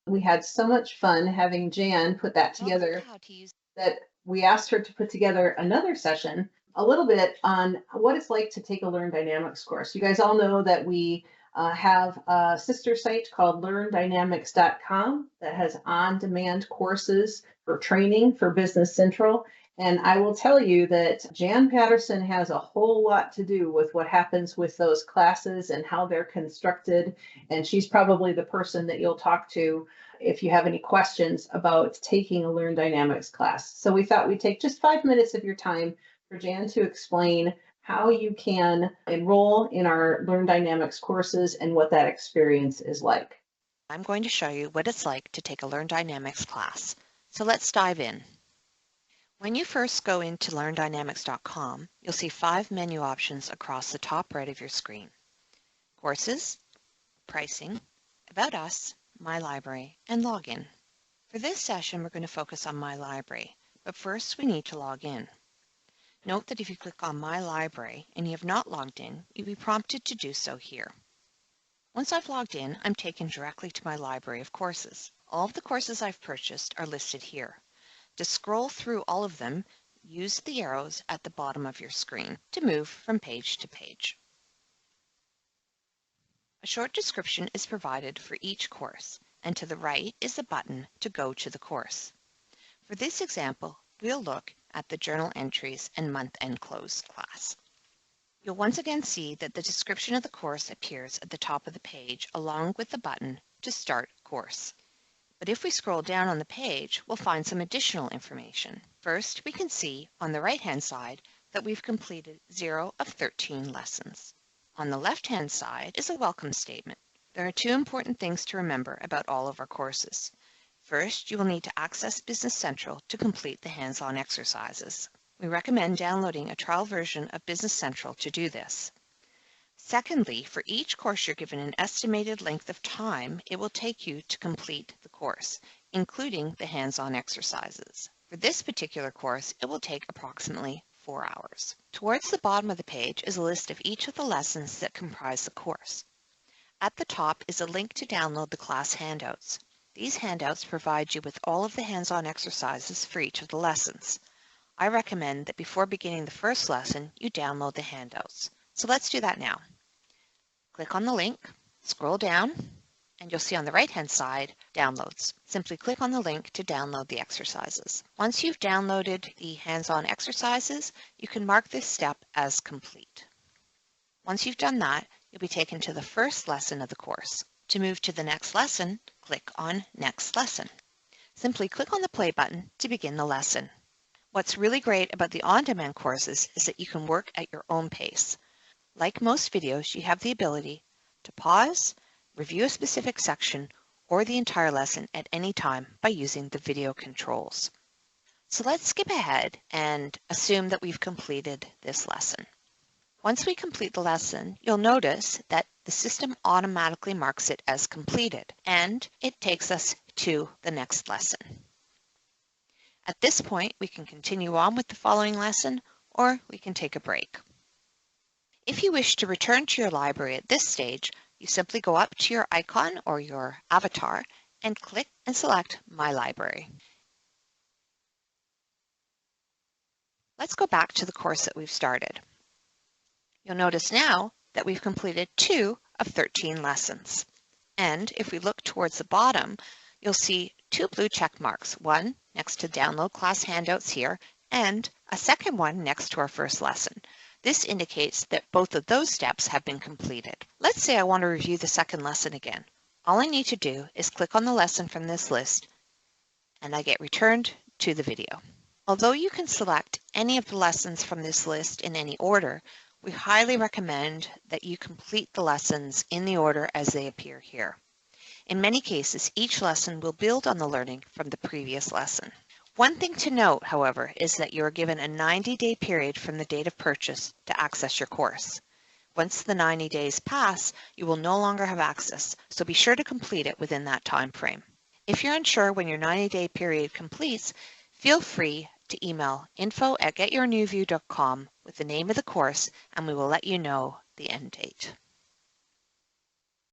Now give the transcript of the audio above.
We had so much fun having Jan put that together that we asked her to put together another session a little bit on what it's like to take a Learn Dynamics course. You guys all know that we have a sister site called learndynamics.com that has on-demand courses for training for Business Central. And I will tell you that Jan Patterson has a whole lot to do with what happens with those classes and how they're constructed. And she's probably the person that you'll talk to if you have any questions about taking a Learn Dynamics class. So we thought we'd take just 5 minutes of your time for Jan to explain how you can enroll in our Learn Dynamics courses and what that experience is like. I'm going to show you what it's like to take a Learn Dynamics class. So let's dive in. When you first go into LearnDynamics.com, you'll see 5 menu options across the top right of your screen. Courses, Pricing, About Us, My Library, and Login. For this session, we're going to focus on My Library, but first we need to log in. Note that if you click on My Library and you have not logged in, you'll be prompted to do so here. Once I've logged in, I'm taken directly to my library of courses. All of the courses I've purchased are listed here. To scroll through all of them, use the arrows at the bottom of your screen to move from page to page. A short description is provided for each course, and to the right is a button to go to the course. For this example, we'll look at the journal entries and month-end close class. You'll once again see that the description of the course appears at the top of the page along with the button to start course. But if we scroll down on the page, we'll find some additional information. First, we can see on the right-hand side that we've completed 0 of 13 lessons. On the left-hand side is a welcome statement. There are 2 important things to remember about all of our courses. First, you will need to access Business Central to complete the hands-on exercises. We recommend downloading a trial version of Business Central to do this. Secondly, for each course you're given an estimated length of time it will take you to complete the course, including the hands-on exercises. For this particular course, it will take approximately 4 hours. Towards the bottom of the page is a list of each of the lessons that comprise the course. At the top is a link to download the class handouts. These handouts provide you with all of the hands-on exercises for each of the lessons. I recommend that before beginning the first lesson, you download the handouts. So let's do that now. Click on the link, scroll down, and you'll see on the right-hand side, Downloads. Simply click on the link to download the exercises. Once you've downloaded the hands-on exercises, you can mark this step as complete. Once you've done that, you'll be taken to the first lesson of the course. To move to the next lesson, click on Next Lesson. Simply click on the play button to begin the lesson. What's really great about the on-demand courses is that you can work at your own pace. Like most videos, you have the ability to pause, review a specific section, or the entire lesson at any time by using the video controls. So let's skip ahead and assume that we've completed this lesson. Once we complete the lesson, you'll notice that the system automatically marks it as completed, and it takes us to the next lesson. At this point, we can continue on with the following lesson, or we can take a break. If you wish to return to your library at this stage, you simply go up to your icon or your avatar and click and select My Library. Let's go back to the course that we've started. You'll notice now that we've completed 2 of 13 lessons. And if we look towards the bottom, you'll see 2 blue check marks, one next to Download Class Handouts here, and a second one next to our first lesson. This indicates that both of those steps have been completed. Let's say I want to review the second lesson again. All I need to do is click on the lesson from this list, and I get returned to the video. Although you can select any of the lessons from this list in any order, we highly recommend that you complete the lessons in the order as they appear here. In many cases, each lesson will build on the learning from the previous lesson. One thing to note, however, is that you are given a 90-day period from the date of purchase to access your course. Once the 90 days pass, you will no longer have access, so be sure to complete it within that time frame. If you're unsure when your 90-day period completes, feel free to email info@getyournewview.com with the name of the course, and we will let you know the end date.